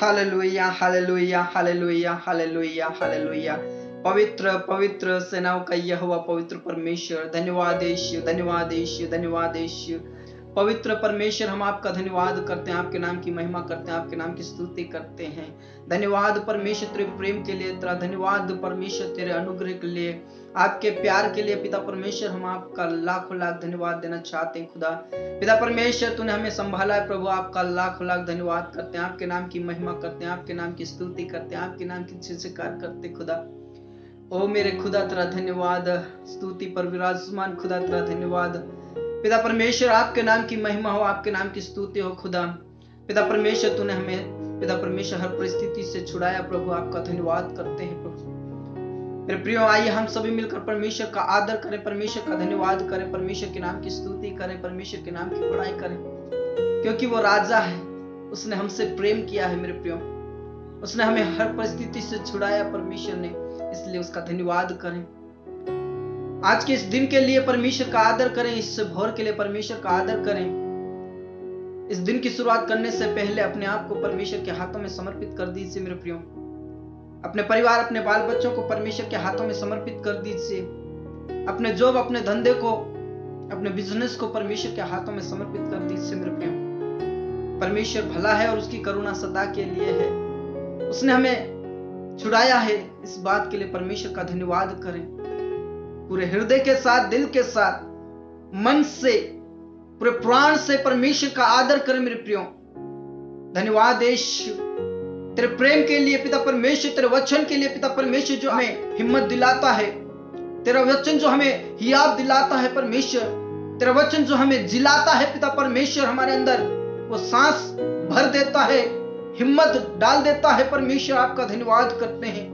Hallelujah hallelujah hallelujah hallelujah hallelujah. पवित्र पवित्र सेनाओं का यहोवा पवित्र परमेश्वर, धन्यवाद यीशु, धन्यवाद यीशु, धन्यवाद यीशु। पवित्र परमेश्वर, हम आपका धन्यवाद करते हैं, आपके नाम की महिमा करते हैं, आपके नाम की स्तुति करते हैं। धन्यवाद परमेश्वर तेरे प्रेम के लिए, तेरा धन्यवाद परमेश्वर तेरे अनुग्रह के लिए, आपके प्यार के लिए। पिता परमेश्वर, हम आपका लाखों लाख धन्यवाद देना चाहते हैं खुदा। पिता परमेश्वर, तूने हमें संभाला है प्रभु, आपका लाखों लाख धन्यवाद करते हैं, आपके नाम की महिमा करते हैं, आपके नाम की स्तुति करते हैं, आपके नाम की स्वीकार करते हैं खुदा। ओ मेरे खुदा, तेरा धन्यवाद, स्तुति पर विराजमान खुदा तेरा धन्यवाद। पिता परमेश्वर, आपके नाम की महिमा हो, आपके नाम की स्तुति हो खुदा। पिता परमेश्वर, तूने हमें पिता परमेश्वर हर परिस्थिति से छुड़ाया प्रभु, आपका धन्यवाद करते हैं प्रभु। मेरे प्रियो, आइए हम सभी मिलकर परमेश्वर का आदर करें, परमेश्वर का धन्यवाद करें, परमेश्वर के नाम की स्तुति करें, परमेश्वर के नाम की बड़ाई करें, क्योंकि वो राजा है, उसने हमसे प्रेम किया है मेरे प्रियो, उसने हमें हर परिस्थिति से छुड़ाया परमेश्वर ने, इसलिए उसका धन्यवाद करें। आज के इस दिन के लिए परमेश्वर का आदर करें, इस भोर के लिए परमेश्वर का आदर करें। इस दिन की शुरुआत करने से पहले अपने आप को परमेश्वर के हाथों में समर्पित कर दीजिए मेरे प्रियो। अपने परिवार, अपने बाल बच्चों को परमेश्वर के हाथों में समर्पित कर दीजिए। अपने जॉब, अपने धंधे को, अपने बिजनेस को परमेश्वर के हाथों में समर्पित कर दीजिए मेरे प्रियो। परमेश्वर भला है और उसकी करुणा सदा के लिए है, उसने हमें छुड़ाया है, इस बात के लिए परमेश्वर का धन्यवाद करें। पूरे हृदय के साथ, दिल के साथ, मन से, पूरे प्राण से परमेश्वर का आदर करें मेरे प्रियो। धन्यवाद यीशु तेरे प्रेम के लिए पिता परमेश्वर, तेरे वचन के लिए पिता परमेश्वर, जो हमें हिम्मत दिलाता है, तेरा वचन जो हमें हियाव दिलाता है परमेश्वर, तेरा वचन जो हमें जिलाता है पिता परमेश्वर, हमारे अंदर वो सांस भर देता है, हिम्मत डाल देता है परमेश्वर, आपका धन्यवाद करते हैं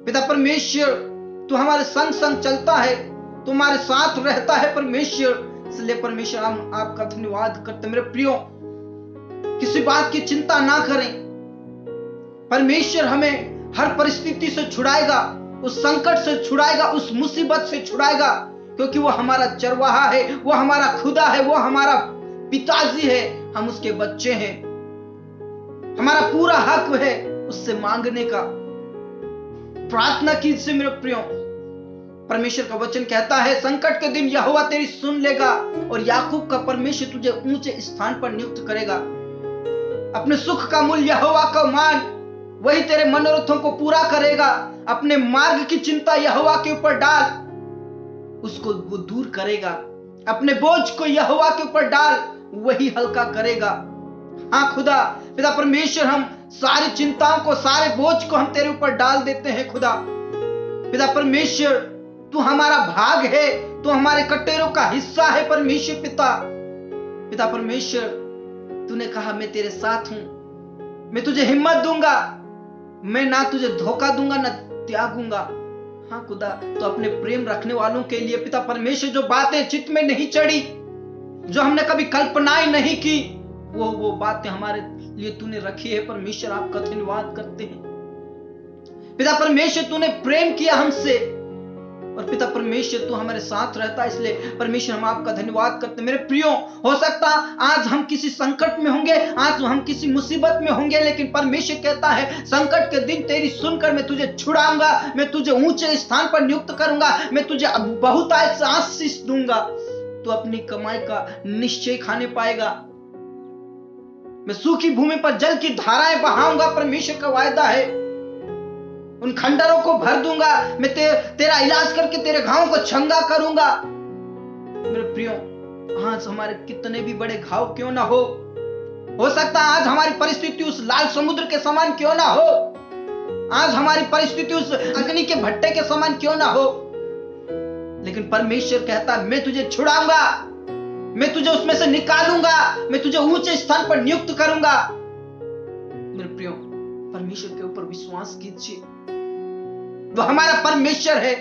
पिता परमेश्वर। तू हमारे संग संग चलता है, तू हमारे साथ रहता है परमेश्वर, इसलिए परमेश्वर हम आपका धन्यवाद करते। मेरे प्रियो, किसी बात की चिंता ना करें, परमेश्वर हमें हर परिस्थिति से छुड़ाएगा, उस संकट से छुड़ाएगा, उस मुसीबत से छुड़ाएगा, क्योंकि वो हमारा चरवाहा है, वो हमारा खुदा है, वो हमारा पिताजी है, हम उसके बच्चे हैं। हमारा पूरा हक है उससे मांगने का। प्रार्थना कीजिए मेरे प्रियो। परमेश्वर का वचन कहता है, संकट के दिन यहोवा तेरी सुन लेगा और याकूब का परमेश्वर तुझे ऊंचे स्थान पर नियुक्त करेगा। अपने सुख का मूल्य यहोवा को मान, वही तेरे मनोरथों को पूरा करेगा। अपने मार्ग की चिंता यहोवा के ऊपर डाल, उसको वो दूर करेगा। अपने बोझ को यहोवा के ऊपर डाल, वही हल्का करेगा। हाँ खुदा, पिता परमेश्वर, हम सारी चिंताओं को, सारे बोझ को हम तेरे ऊपर डाल देते हैं खुदा। पिता परमेश्वर, तू हमारा भाग है, तू हमारे कटेरों का हिस्सा है परमेश्वर पिता परमेश्वर, तूने कहा मैं तेरे साथ हूं, मैं तुझे हिम्मत दूंगा, मैं ना तुझे धोखा दूंगा ना त्यागूंगा। हाँ खुदा, तो अपने प्रेम रखने वालों के लिए पिता परमेश्वर, जो बातें चित्त में नहीं चढ़ी, जो हमने कभी कल्पनाएं नहीं की, वो बातें हमारे लिए तूने रखी है परमेश्वर, आपका धन्यवाद करते हैं पिता परमेश्वर। तूने प्रेम किया हमसे और पिता परमेश्वर तू हमारे साथ रहता है, इसलिए परमेश्वर हम आपका धन्यवाद करते हैं। मेरे प्रियो, हो सकता आज हम किसी संकट में होंगे, आज हम किसी मुसीबत में होंगे, लेकिन परमेश्वर कहता है, संकट के दिन तेरी सुनकर मैं तुझे छुड़ाऊंगा, मैं तुझे ऊंचे स्थान पर नियुक्त करूंगा, मैं तुझे बहुतायत से आशीष दूंगा, तू अपनी कमाई का निश्चय खाने पाएगा। मैं सूखी भूमि पर जल की धाराएं बहाऊंगा, परमेश्वर का वायदा है। उन खंडरों को भर दूंगा, मैं तेरा इलाज करके तेरे घावों को चंगा करूंगा। मेरे प्रियो, आज हमारे कितने भी बड़े घाव क्यों ना हो सकता है आज हमारी परिस्थिति उस लाल समुद्र के समान क्यों ना हो, आज हमारी परिस्थिति उस अग्नि के भट्टे के समान क्यों ना हो, लेकिन परमेश्वर कहता है, मैं तुझे छुड़ाऊंगा, मैं तुझे उसमें से निकालूंगा, मैं तुझे ऊंचे स्थान पर नियुक्त करूंगा। मेरे प्रियो, परमेश्वर के ऊपर विश्वास कीजिए, वो हमारा परमेश्वर है,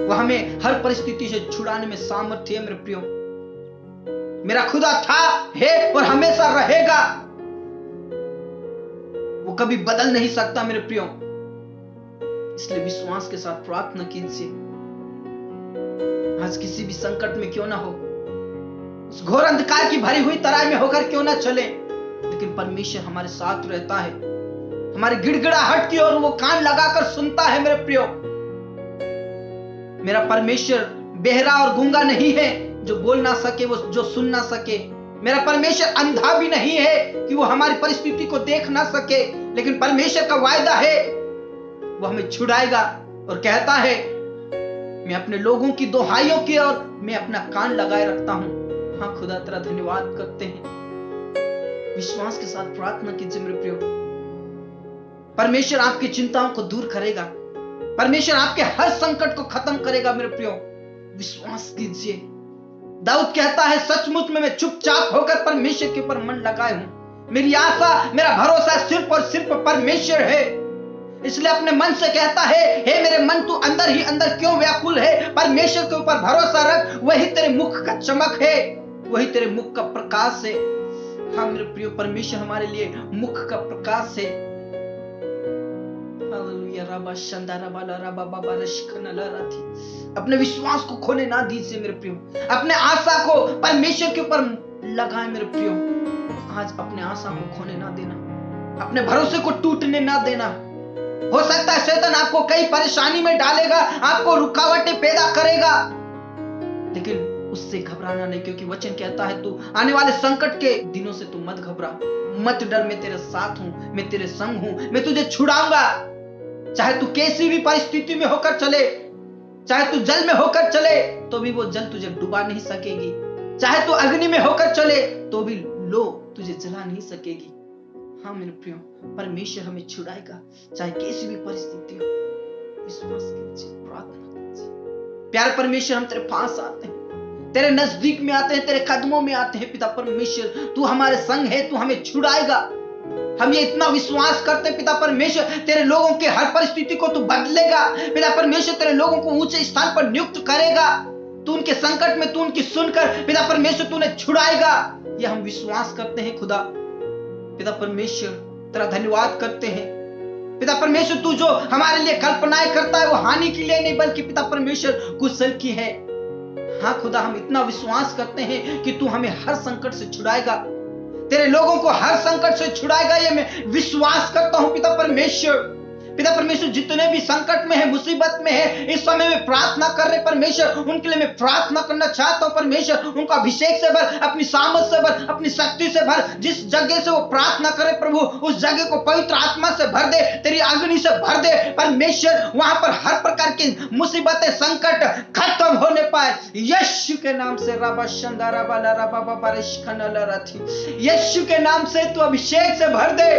वो हमें हर परिस्थिति से छुड़ाने में सामर्थ्य है। मेरे प्रियो, मेरा खुदा था, है और हमेशा रहेगा, वो कभी बदल नहीं सकता मेरे प्रियो। इसलिए विश्वास के साथ प्रार्थना कीजिए। आज किसी भी संकट में क्यों ना हो, उस घोर अंधकार की भरी हुई तराई में होकर क्यों ना चले, लेकिन लेकिन परमेश्वर हमारे साथ रहता है, हमारी गिड़गिड़ाहट की और वो कान लगाकर सुनता है। मेरे प्रियो, मेरा परमेश्वर बहरा और गूंगा नहीं है जो बोल ना सके, वो जो सुन ना सके। मेरा परमेश्वर अंधा भी नहीं है कि वो हमारी परिस्थिति को देख ना सके, लेकिन परमेश्वर का वायदा है वो हमें छुड़ाएगा और कहता है मैं अपने लोगों की दुहाइयों की और मैं अपना कान लगाए रखता हूं। हाँ खुदा, तेरा धन्यवाद करते हैं। विश्वास के साथ प्रार्थना कीजिए मेरे प्रियो, परमेश्वर आपकी चिंताओं को दूर करेगा, परमेश्वर आपके हर संकट को खत्म करेगा। मेरे प्रियो, विश्वास कीजिए। दाऊद कहता है सचमुच में मैं चुपचाप होकर परमेश्वर के ऊपर मन लगाए हूं। मेरी आशा, मेरा भरोसा सिर्फ और सिर्फ परमेश्वर है। इसलिए अपने मन से कहता है हे मेरे मन, तू अंदर ही अंदर क्यों व्याकुल है? परमेश्वर के ऊपर भरोसा रख, वही तेरे मुख का चमक है, वही तेरे मुख का प्रकाश है। हाँ मेरे प्रियो, परमेश्वर हमारे लिए मुख का प्रकाश है। अपने विश्वास को खोने ना दीजिए मेरे प्रियो, अपने आशा को परमेश्वर के ऊपर लगाएं मेरे प्रियो। आज अपने आशा को खोने ना देना, अपने भरोसे को टूटने ना देना। हो सकता है शैतान आपको कई परेशानी में डालेगा, आपको रुकावटें पैदा करेगा, लेकिन उससे घबराना नहीं, क्योंकि वचन कहता है तू आने वाले संकट के दिनों से तू मत घबरा, मत डर, मैं तेरे साथ हूं, मैं तेरे संग हूं, मैं तुझे छुड़ाऊंगा। चाहे तू कैसी भी परिस्थिति में होकर चले, चाहे तू जल में होकर चले तो भी वो जल तुझे डुबा नहीं सकेगी, चाहे तू अग्नि में होकर चले तो भी लो तुझे जला नहीं सकेगी। हाँ मेरे प्रियो, परमेश्वर हमें छुड़ाएगा चाहे कैसी भी परिस्थिति हो। विश्वास कीजिए, प्रार्थना कीजिए। प्यारे परमेश्वर, हम तेरे पास आते हैं, तेरे नजदीक में आते हैं, तेरे कदमों में आते हैं। पिता परमेश्वर, तू हमारे संग है, तू हमें छुड़ाएगा। हम ये इतना विश्वास करते हैं पिता परमेश्वर, तेरे लोगों के हर परिस्थिति को तू बदलेगा। पिता परमेश्वर, तेरे लोगों को ऊंचे स्थान पर नियुक्त करेगा। तू उनके संकट में, तू उनकी सुनकर पिता परमेश्वर तूने छुड़ाएगा। ये हम विश्वास करते हैं खुदा। पिता परमेश्वर, तेरा धन्यवाद करते हैं। पिता परमेश्वर, तू जो हमारे लिए कल्पनाएं करता है वो हानि के लिए नहीं बल्कि पिता परमेश्वर कुशल की है। हाँ खुदा, हम इतना विश्वास करते हैं कि तू हमें हर संकट से छुड़ाएगा, तेरे लोगों को हर संकट से छुड़ाएगा। ये मैं विश्वास करता हूं पिता परमेश्वर। पिता परमेश्वर, जितने भी संकट में है, मुसीबत में है, इस समय में प्रार्थना कर रहे परमेश्वर, उनके लिए मैं प्रार्थना करना चाहता हूं परमेश्वर। उनको अभिषेक से भर, अपनी सामर्थ से भर, अपनी शक्ति से भर। जिस जगह से वो प्रार्थना करे प्रभु, उस जगह को पवित्र आत्मा से भर दे, तेरी अग्नि से भर दे परमेश्वर। वहां पर हर प्रकार की मुसीबतें, संकट खत्म होने पाए यीशु के नाम से। यीशु के नाम से तू अभिषेक से भर दे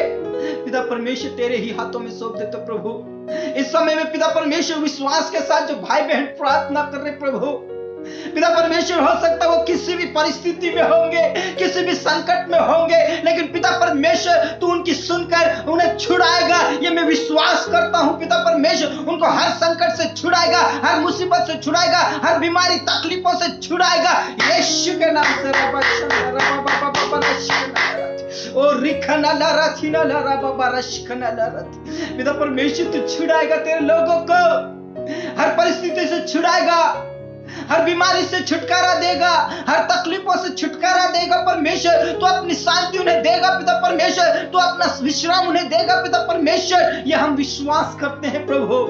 पिता परमेश्वर। तेरे ही हाथों में सौंप देते प्रभु। इस समय में पिता परमेश्वर, विश्वास के साथ जो भाई बहन प्रार्थना कर रहे प्रभु, पिता परमेश्वर, हो सकता है वो किसी भी परिस्थिति में होंगे, किसी भी संकट में होंगे, लेकिन पिता परमेश्वर तू उनकी सुनकर उन्हें छुड़ाएगा। ये मैं विश्वास करता हूं पिता परमेश्वर। उनको हर संकट से छुड़ाएगा, हर मुसीबत से छुड़ाएगा, हर बीमारी तकलीफों से छुड़ाएगा यीशु के नाम से। पिता परमेश्वर तू छुड़ाएगा तेरे लोगों को, हर परिस्थिति से छुड़ाएगा, हर बीमारी से छुटकारा देगा, हर तकलीफों से छुटकारा देगा परमेश्वर। तू अपनी शांति उन्हें देगा पिता परमेश्वर, तू अपना विश्राम उन्हें देगा पिता परमेश्वर। ये हम विश्वास करते हैं प्रभु।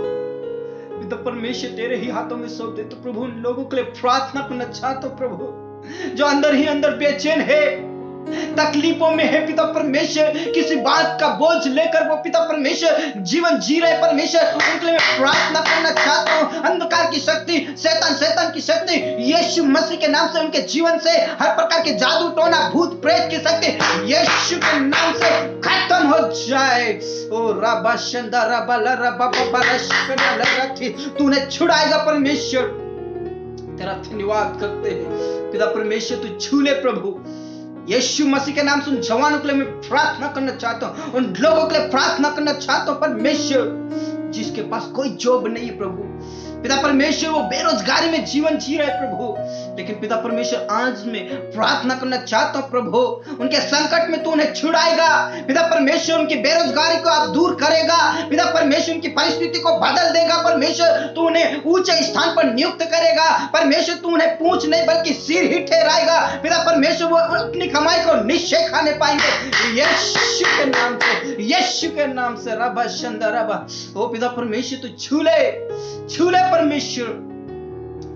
पिता परमेश्वर, तेरे ही हाथों में सौंप दे तो प्रभु, उन लोगों के लिए प्रार्थना करना चाहता हूं प्रभु जो अंदर ही अंदर बेचैन है, तकलीफों में है पिता परमेश्वर, किसी बात का बोझ लेकर वो पिता परमेश्वर जीवन जी रहे परमेश्वर। उनके लिए मैं प्रार्थना करना चाहता हूँ। अंधकार की शक्ति, शैतान की शक्ति यीशु मसीह के नाम से उनके जीवन से, हर प्रकार के जादू टोना, भूत प्रेत की शक्ति यीशु के नाम से खत्म हो जाए। ओ रबा शंदा रबा ला रबा बाबा रशकना लरथी, तूने छुड़ाएगा परमेश्वर। तेरा धन्यवाद करते हैं पिता परमेश्वर। तू छू ले प्रभु यीशु मसीह के नाम से। उन जवानों के लिए मैं प्रार्थना करना चाहता हूँ, उन लोगों के लिए प्रार्थना करना चाहता हूँ परमेश्वर जिसके पास कोई जॉब नहीं है प्रभु, पिता परमेश्वर वो बेरोजगारी में जीवन जी रहे प्रभु, लेकिन पिता परमेश्वर आज मैं प्रार्थना करना चाहता हूं प्रभु, उनके संकट में तू उन्हें छुड़ाएगा। पिता परमेश्वर उनकी बेरोजगारी को आप दूर करेगा। पिता परमेश्वर उनकी परिस्थिति को बदल देगा। परमेश्वर तू उन्हें ऊंचे स्थान पर नियुक्त करेगा। परमेश्वर तू उन्हें पूंछ नहीं बल्कि सिर ही ठहराएगा। पिता परमेश्वर वो अपनी कमाई को निश्चय खाने पाएंगे यीशु के नाम से, यीशु के नाम से। रबा शंदा रबा, ओ पिता परमेश्वर तू छू ले परमेश्वर,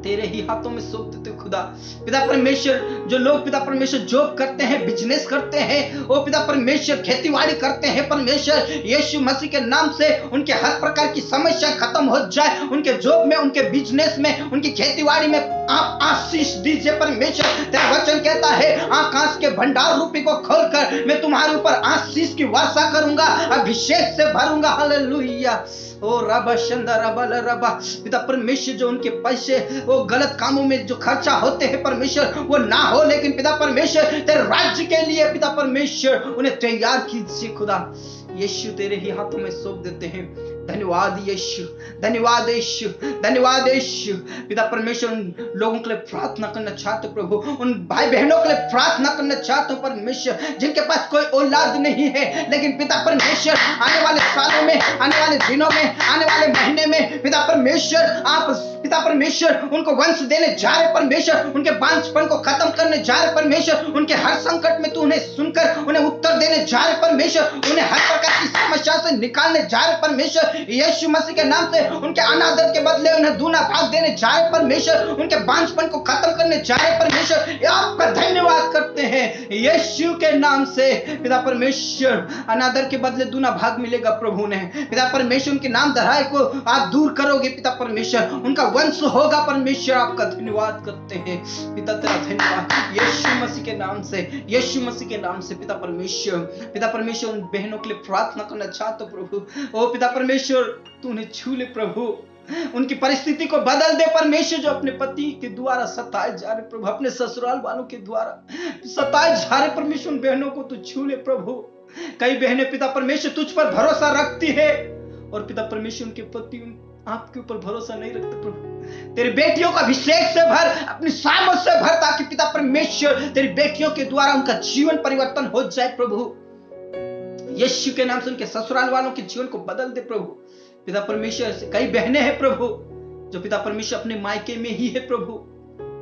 तेरे ही हाथों में सौंप देते खुदा। पिता परमेश्वर जो लोग पिता परमेश्वर जॉब करते हैं, बिजनेस करते हैं, ओ पिता परमेश्वर खेतीबाड़ी करते हैं, परमेश्वर यीशु मसीह के नाम से उनके हर प्रकार की समस्या खत्म हो जाए। उनके जॉब में, उनके बिजनेस में, उनकी खेतीबाड़ी में आप आशीष दीजिए परमेश्वर। तेरा वचन कहता है आकाश के भंडार रूपी को खोलकर मैं तुम्हारे ऊपर आशीष की वर्षा करूंगा, अभिषेक से भरूंगा। हालेलुया। ओ रबा शंदा रबा रबा, पिता परमेश्वर जो उनके पैसे वो गलत कामों में जो खर्चा होते हैं परमेश्वर वो ना हो, लेकिन पिता परमेश्वर तेरे राज्य के लिए पिता परमेश्वर उन्हें तैयार कीजिए खुदा। यीशु तेरे ही हाथों में सौंप देते हैं। धन्यवाद यीशु, धन्यवाद यीशु, धन्यवाद यीशु। पिता परमेश्वर उन लोगों के लिए प्रार्थना करना चाहते हो प्रभु, उन भाई बहनों के लिए प्रार्थना करना चाहते हो परमेश्वर जिनके पास कोई औलाद नहीं है, लेकिन पिता परमेश्वर आने वाले सालों में, आने वाले दिनों में, आने वाले महीने में पिता परमेश्वर आप पिता परमेश्वर उनको वंश देने जा रहे परमेश्वर, उनके बांझपन को खत्म करने जा रहे परमेश्वर, उनके हर संकट में तू उन्हें सुनकर उन्हें उत्तर देने जा रहे परमेश्वर, उन्हें हर प्रकार की समस्या से निकालने जा रहे परमेश्वर। यीशु मसीह के नाम से उनके अनादर के बदले उन्हें दूना भाग देने जा रहे परमेश्वर, उनके बांझपन को खत्म करने जा रहे परमेश्वर। आपका धन्यवाद करते हैं यीशु के नाम से। पिता परमेश्वर अनादर के बदले दूना भाग मिलेगा प्रभु ने। पिता परमेश्वर उनके नाम धराए को आप दूर करोगे पिता परमेश्वर, उनका वंश होगा परमेश्वर। आपका धन्यवाद करते हैं पिता, तेरा धन्यवाद यीशु मसीह के नाम से, यीशु मसीह के नाम से। पिता परमेश्वर, पिता परमेश्वर उन बहनों के लिए प्रार्थना करना चाहते हो प्रभु। ओ पिता परमेश्वर तू उन्हें छू ले प्रभु, उनकी परिस्थिति को बदल दे परमेश्वर। जो अपने पति के द्वारा सताए जा रहे प्रभु, अपने ससुराल वालों के द्वारा सताए जा रहे परमेश्वर, उन बहनों को तू छू ले प्रभु। कई बहनें पिता परमेश्वर तुझ पर भरोसा रखती है और पिता परमेश्वर उनके पति आपके ऊपर भरोसा नहीं रखते प्रभु। तेरी बेटियों का अभिषेक से भर, अपनी सामर्थ से भर, ताकि पिता परमेश्वर तेरी बेटियों के द्वारा उनका जीवन परिवर्तन हो जाए प्रभु। यीशु के नाम से उनके ससुराल वालों के जीवन को बदल दे प्रभु। पिता परमेश्वर से कई बहनें हैं प्रभु जो पिता परमेश्वर अपने मायके में ही है प्रभु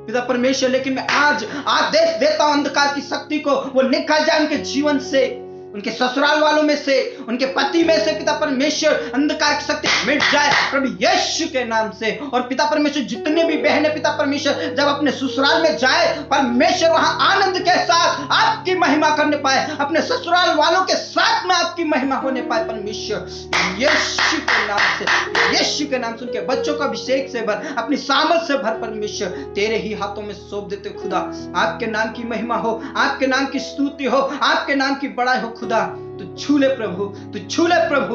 पिता परमेश्वर, लेकिन मैं आज आदेश देता हूं अंधकार की शक्ति को वो निकल जाए उनके जीवन से, उनके ससुराल वालों में से, उनके पति में से। पिता परमेश्वर अंधकार की शक्ति मिट जाए प्रभु यीशु के नाम से। और पिता परमेश्वर जितने भी बहनें पिता परमेश्वर जब अपने ससुराल में जाए परमेश्वर वहां आनंद के साथ आपकी महिमा करने पाए, अपने ससुराल वालों के साथ में आपकी महिमा होने पाए परमेश्वर यीशु के नाम से, यीशु के नाम से। उनके बच्चों का अभिषेक से भर, अपनी सामर्थ से भर परमेश्वर। तेरे ही हाथों में सौंप देते खुदा। आपके नाम की महिमा हो, आपके नाम की स्तुति हो, आपके नाम की बड़ाई हो खुदा। तू छू ले प्रभु, तू छू ले प्रभु।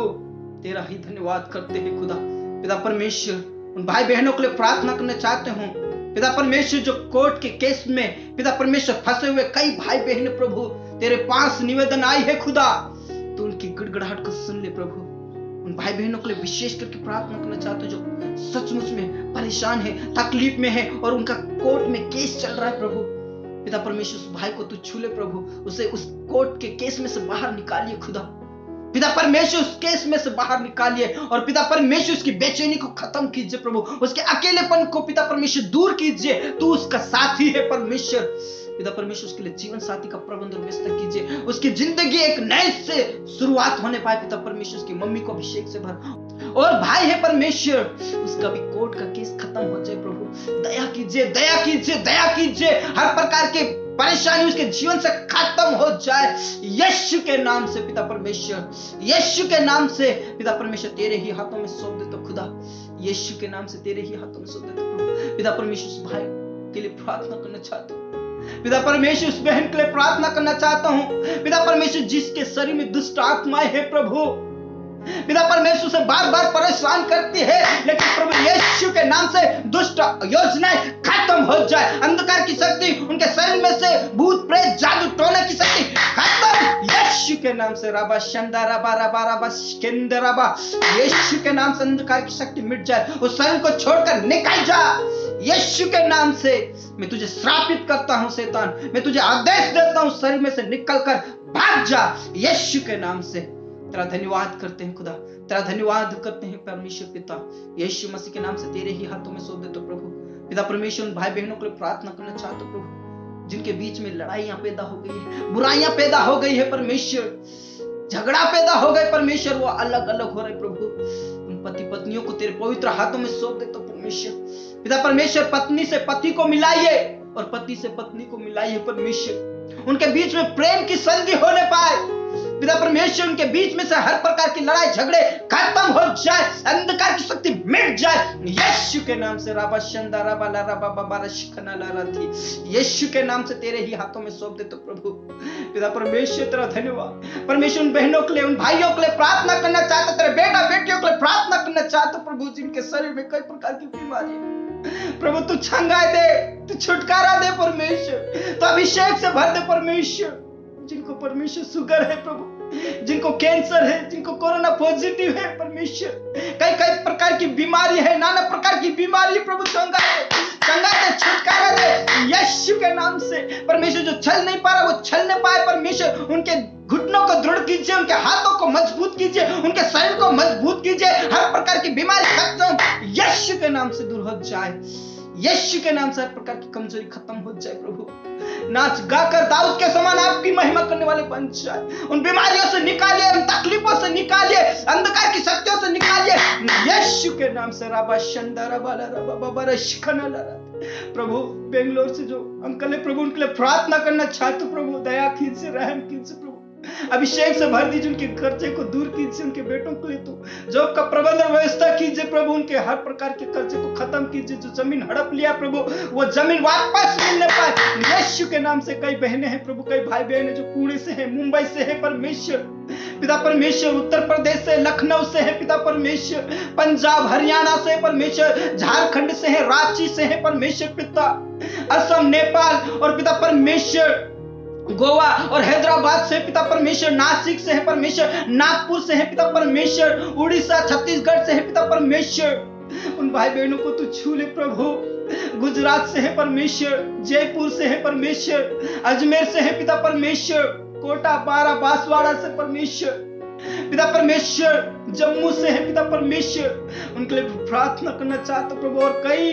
तेरा ही धन्यवाद करते हैं खुदा। पिता परमेश्वर उन भाई बहनों के लिए प्रार्थना करना चाहते हूँ पिता परमेश्वर जो कोर्ट के केस में पिता परमेश्वर फंसे हुए कई भाई बहन प्रभु तेरे पास निवेदन आई है खुदा, तो उनकी गिड़गिड़ाहट को सुन ले प्रभु। उन भाई बहनों के लिए विशेष करके प्रार्थना करना चाहते हो जो सचमुच में परेशान है, तकलीफ में है और उनका कोर्ट में केस चल रहा है प्रभु। पिता परमेश्वर उस भाई को तू छू ले प्रभु, उसे उस कोर्ट के केस में से बाहर निकालिए खुदा। पिता परमेश्वर उस केस में से बाहर निकालिए और पिता परमेश्वर उसकी बेचैनी को खत्म कीजिए प्रभु, उसके अकेलेपन को पिता परमेश्वर दूर कीजिए। तू उसका साथी है परमेश्वर। पिता परमेश्वर उसके लिए जीवन साथी का प्रबंध और व्यवस्था कीजिए, उसकी जिंदगी एक नए से शुरुआत होने पाए। पिता परमेश्वर उसकी मम्मी को अभिषेक से भर और भाई है परमेश्वर, उसका भी कोर्ट का केस खत्म हो जाए प्रभु। दया कीजिए, दया कीजिए, दया कीजिए। हर प्रकार के परेशानी उसके जीवन से खत्म हो जाए यीशु के नाम से। पिता परमेश्वर यीशु के नाम से पिता परमेश्वर तेरे ही हाथों में सौंप देता खुदा, यीशु के नाम से तेरे ही हाथों में सौंप देता प्रभु। पिता परमेश्वर उस भाई के लिए प्रार्थना करना चाहता हूँ, पिता परमेश्वर उस बहन के लिए प्रार्थना करना चाहता हूँ। पिता परमेश्वर जिसके शरीर में दुष्ट आत्माएं है प्रभु, पिता परमेश्वर से बार बार परेशान करती है, लेकिन प्रभु यीशु के नाम से दुष्ट योजनाएं खत्म हो जाए। अंधकार की शक्ति उनके शरीर में से, भूत प्रेत जादू टोने की शक्ति खत्म यीशु के नाम से। राबा शंदा राबा राबा राबा स्केंद राबा, यीशु के नाम से अंधकार की शक्ति मिट जाए, उस शरीर को छोड़कर निकल जा यीशु के नाम से। मैं तुझे श्रापित करता हूं शैतान, मैं तुझे आदेश देता हूं शरीर में से निकलकर भाग जा यीशु के नाम से। तेरा धन्यवाद करते हैं खुदा, तेरा धन्यवाद करते हैं परमेश्वर पिता, यीशु मसीह के नाम से तेरे ही हाथों में सौंप देता हूं प्रभु। पिता परमेश्वर उन भाई बहनों के लिए प्रार्थना करना चाहता हूं प्रभु, जिनके बीच में लड़ाइयां पैदा हो गई है, बुराइयां पैदा हो गई है परमेश्वर, झगड़ा पैदा हो गए परमेश्वर, वो अलग अलग हो रहे प्रभु। उन पति पत्नियों को तेरे पवित्र हाथों में सौंप देता हूं परमेश्वर। पिता परमेश्वर पत्नी से पति को मिलाइए और पति से पत्नी को मिलाइए परमेश्वर, उनके बीच में प्रेम की संधि होने पाए। पिता परमेश्वर उनके बीच में से हर प्रकार की लड़ाई झगड़े खत्म हो जाए, अंधकार की शक्ति मिट जाए यीशु के नाम से। राबा शंदा राबा ला राबा बाबा रशिकना ला ला थी, यीशु के नाम से तेरे ही हाथों में सौंप दे तो प्रभु। पिता परमेश्वर तेरा धन्यवाद। परमेश्वर उन बहनों के लिए, उन भाइयों के लिए प्रार्थना करना चाहते, तेरे बेटा बेटियों के लिए प्रार्थना करना चाहते प्रभु, जिनके शरीर में कई प्रकार की बीमारी है प्रभु, तू छंगाए दे, तू छुटकारा दे परमेश्वर, तो अभिषेक से भर दे परमेश्वर। जिनको परमेश्वर शुगर है प्रभु, जिनको कैंसर है, जिनको कोरोना पॉजिटिव है परमेश्वर, कई कई प्रकार की बीमारी है, नाना प्रकार की बीमारी प्रभु, छंगाए दे, छुटकारा दे यीशु के नाम से। परमेश्वर जो चल नहीं पा रहा वो चलने पाए परमेश्वर, उनके घुटनों को दृढ़ कीजिए, उनके हाथों को मजबूत कीजिए, उनके शरीर को मजबूत कीजिए, हर प्रकार की बीमारी खत्म यीशु के नाम से दूर हो जाए, यीशु के नाम से हर प्रकार की कमजोरी खत्म हो जाए प्रभु। नाच गाकर दाऊद के समान आपकी महिमा करने वाले बन जाए, उन बीमारियों से निकालिए, उन तकलीफों से निकालिए, अंधकार की शक्तियों से निकालिए यीशु के नाम से। राबा शंदा राबा ला राबा बाबा रशिकना ला ला। प्रभु बेंगलोर से जो अंकल है प्रभु, उनके लिए प्रार्थना करना चाहते प्रभु, दया कीजिए, रहम कीजिए प्रभु, अभिषेक से भर दीजिए, उनके कर्जे को दूर कीजिए, उनके बेटों के लिए तो जॉब का प्रबंधन व्यवस्था कीजिए प्रभु, उनके हर प्रकार के कर्जे को खत्म कीजिए, जो जमीन हड़प लिया प्रभु वो जमीन वापस मिलने पाए यीशु के नाम से। कई बहनें हैं प्रभु, कई भाई बहन है जो पुणे से है, मुंबई से है परमेश्वर, पिता परमेश्वर उत्तर प्रदेश से, लखनऊ से है पिता परमेश्वर, पंजाब हरियाणा से परमेश्वर, झारखंड से है, रांची से है परमेश्वर पिता, असम नेपाल और पिता परमेश्वर गोवा और हैदराबाद से पिता परमेश्वर, नासिक से है परमेश्वर, नागपुर से है पिता परमेश्वर, उड़ीसा छत्तीसगढ़ से है पिता परमेश्वर। उन भाई बहनों को तू छू ले प्रभु, गुजरात से है परमेश्वर, जयपुर से है परमेश्वर, अजमेर से है पिता परमेश्वर, कोटा बारा बांसवाड़ा से परमेश्वर पिता परमेश्वर, जम्मू से है पिता परमेश्वर। उनके लिए प्रार्थना करना चाहता प्रभु, और कई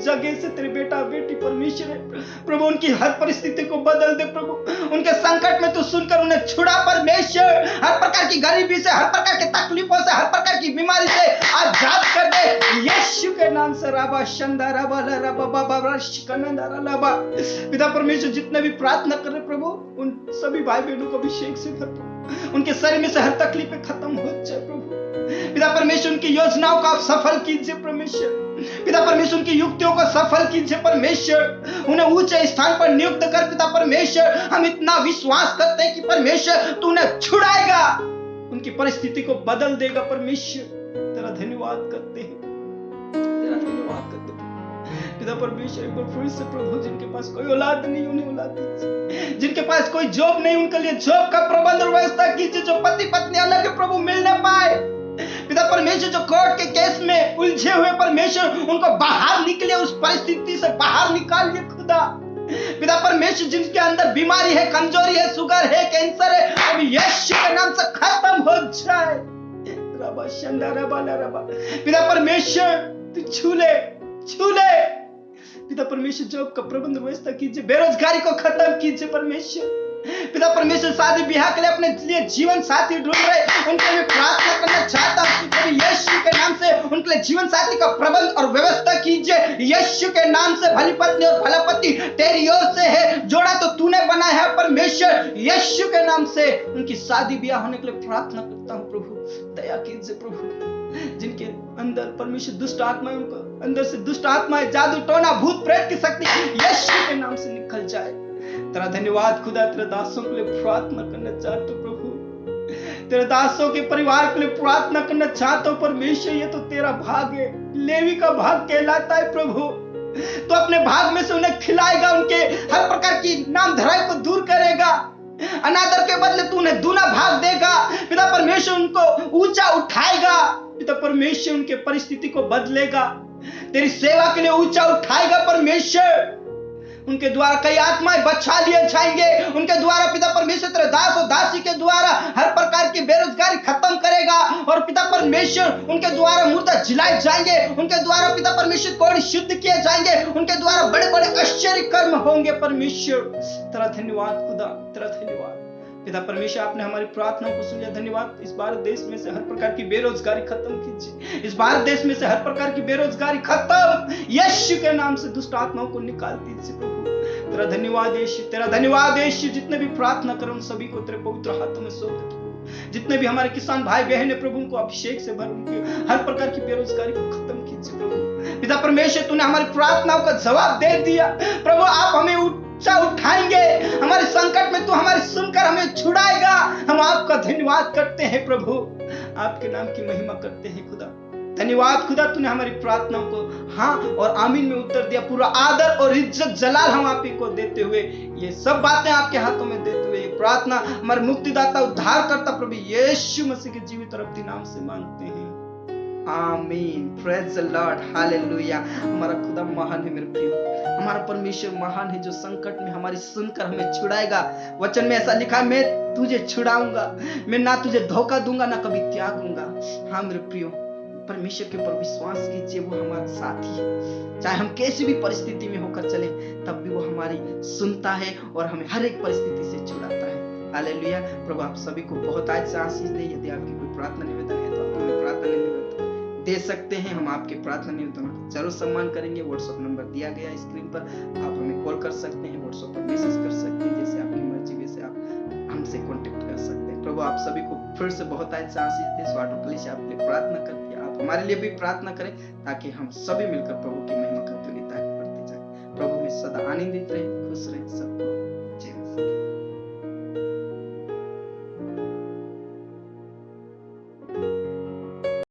जगह से तेरे बेटा बेटी परमेश्वर है प्रभु, उनकी हर परिस्थिति को बदल दे प्रभु, उनके संकट में तू सुनकर उन्हें छुड़ा परमेश्वर, हर प्रकार की गरीबी से, हर प्रकार की तकलीफों से, हर प्रकार की बीमारी से आजाद कर दे यीशु के नाम से। राबा शंदा राबा ला राबा बाबा रशिकना राबा। पिता परमेश्वर जितने भी प्रार्थना कर रहे प्रभु, उन सभी भाई बहनों को अभिषेक से भर दो, उनके शरीर में से हर तकलीफें खत्म हो जाए प्रभु। पिता परमेश्वर उनकी योजनाओं को आप सफल कीजिए परमेश्वर, पिता परमेश्वर उनकी युक्तियों को सफल कीजिए परमेश्वर, उन्हें ऊंचे स्थान पर नियुक्त कर पिता परमेश्वर। हम इतना विश्वास करते हैं कि परमेश्वर तू उन्हें छुड़ाएगा, उनकी परिस्थिति को बदल देगा परमेश्वर। तेरा धन्यवाद करते हैं, तेरा धन्यवाद करते हैं पिता परमेश्वर। एक बार फिर से प्रभु, जिनके पास कोई औलाद नहीं उन्हें औलाद दीजिए, जिनके पास कोई जॉब नहीं उनके लिए जॉब का प्रबंध और व्यवस्था कीजिए, जो पति पत्नी अलग है प्रभु मिलने पाए पिता परमेश्वर, जो कोर्ट के केस में उलझे हुए परमेश्वर उनको बाहर निकले, उस परिस्थिति से बाहर निकालिए खुदा। पिता परमेश्वर जिनके अंदर बीमारी है, कमजोरी है, शुगर है, कैंसर है, अब यीशु के नाम से खत्म हो जाए। रबा शंदा रबा ला रबा। पिता परमेश्वर तू छू ले पिता परमेश्वर, जॉब का प्रबंध व्यवस्था कीजिए, बेरोजगारी को खत्म कीजिए परमेश्वर। पिता परमेश्वर शादी ब्याह के लिए अपने लिए जीवन साथी ढूंढ रहे, उनके लिए प्रार्थना करना चाहता हूं यीशु के नाम से, उनके लिए जीवन साथी का प्रबंध और व्यवस्था कीजिए यीशु के नाम से। भली पत्नी और भला पति तेरी ओर से है, जोड़ा तो तूने बनाया है परमेश्वर, यीशु के नाम से उनकी शादी ब्याह होने के लिए प्रार्थना करता हूं प्रभु। दया कीजिए प्रभु, जिनके अंदर परमेश्वर दुष्ट आत्मा है, उनको अंदर से दुष्ट आत्मा है, जादू टोना भूत प्रेत की शक्ति यीशु के नाम से निकल जाए। तेरा धन्यवाद खुदा, तेरे दासों के लिए प्रार्थना करना चाहते प्रभु। तेरे दासों के परिवार के लिए प्रार्थना करना चाहता हूँ परमेश्वर। ये तो तेरा भाग है, लेवी का भाग कहलाता है प्रभु। तो अपने भाग में से उन्हें खिलाएगा, उनके हर प्रकार की नाम धराई को दूर करेगा। अनादर के बदले तू उन्हें दूना भाग देगा। पिता परमेश्वर उनको ऊंचा उठाएगा। पिता परमेश्वर उनके परिस्थिति को बदलेगा, तेरी सेवा के लिए ऊंचा उठाएगा परमेश्वर। उनके द्वारा कई आत्माएं बचा लिए जाएंगे। उनके द्वारा पिता परमेश्वर तेरे दास और दासी के द्वारा हर प्रकार की बेरोजगारी खत्म करेगा। और पिता परमेश्वर उनके द्वारा मुर्दा जिलाए जाएंगे। उनके द्वारा पिता परमेश्वर कोढ़ शुद्ध किए जाएंगे। उनके द्वारा बड़े बड़े आश्चर्य कर्म होंगे परमेश्वर। तेरा धन्यवाद खुदा, तेरा धन्यवाद पिता परमेश्वर। आपने हमारी प्रार्थनाओं को सुन लिया, धन्यवाद। इस भारत देश में से हर प्रकार की बेरोजगारी खत्म कीजिए। इस भारत देश में से हर प्रकार की बेरोजगारी खत्म, यीशु के नाम से दुष्ट आत्माओं को निकाल दीजिए प्रभु। तेरा धन्यवाद यीशु, तेरा धन्यवाद यीशु। जितने भी प्रार्थना करें उन सभी को तेरे पवित्र हाथों में सौंप देते प्रभु। जितने भी हमारे किसान भाई बहन है प्रभु, उनको अभिषेक से भर, उनके हर प्रकार की बेरोजगारी को खत्म कीजिए प्रभु। पिता परमेश्वर तूने हमारी प्रार्थनाओं का जवाब दे दिया प्रभु। आप हमें ऊंचा उठाएंगे, हमारे संकट में तू हमारी सुनकर हमें छुड़ाएगा। हम आपका धन्यवाद करते हैं प्रभु, आपके नाम की महिमा करते हैं खुदा। धन्यवाद खुदा, तूने हमारी प्रार्थनाओं को हाँ और आमीन में उत्तर दिया। पूरा आदर और इज्जत जलाल हम आप ही को देते हुए, ये सब बातें आपके हाथों में देते हुए, ये प्रार्थना हमारे मुक्तिदाता उद्धार करता प्रभु यीशु मसीह के जीवित और अब्दी नाम से मांगते हैं, आमीन। Praise the Lord, hallelujah. हमारा खुदा महान है मेरे प्रियो, हमारा परमेश्वर महान है जो संकट में हमारी सुनकर हमें छुड़ाएगा। वचन में ऐसा लिखा है, मैं तुझे छुड़ाऊंगा, मैं ना तुझे धोखा दूंगा ना कभी त्यागूंगा। हाँ मेरे प्रियो, परमेश्वर के ऊपर विश्वास कीजिए, वो हमारा साथी है। चाहे हम कैसी भी परिस्थिति में होकर चले, तब भी वो हमारी सुनता है और हमें हर एक परिस्थिति से छुड़ाता है। हालेलुया। प्रभु आप सभी को बहुत आज से आशीष दे। यदि आपकी कोई प्रार्थना निवेदन है तो आप हमें प्रार्थना निवेदन दे सकते हैं। हम आपके प्रार्थना निवेदन का जरूर सम्मान करेंगे। व्हाट्सएप नंबर दिया गया है स्क्रीन पर, आप हमें कॉल कर सकते हैं, व्हाट्सएप पर मैसेज कर सकते हैं, जैसे आपकी मर्जी वैसे आप हमसे कॉन्टेक्ट कर सकते हैं। प्रभु आप सभी को फिर से बहुत आज से आशीष दे। स्वागत के लिए आपके लिए प्रार्थना करके आप हमारे लिए भी प्रार्थना करें, ताकि हम सभी मिलकर प्रभु की महिमा करते हुए ताकि बढ़ते जाए। प्रभु में सदा आनंदित रहे, खुश रहे। सबको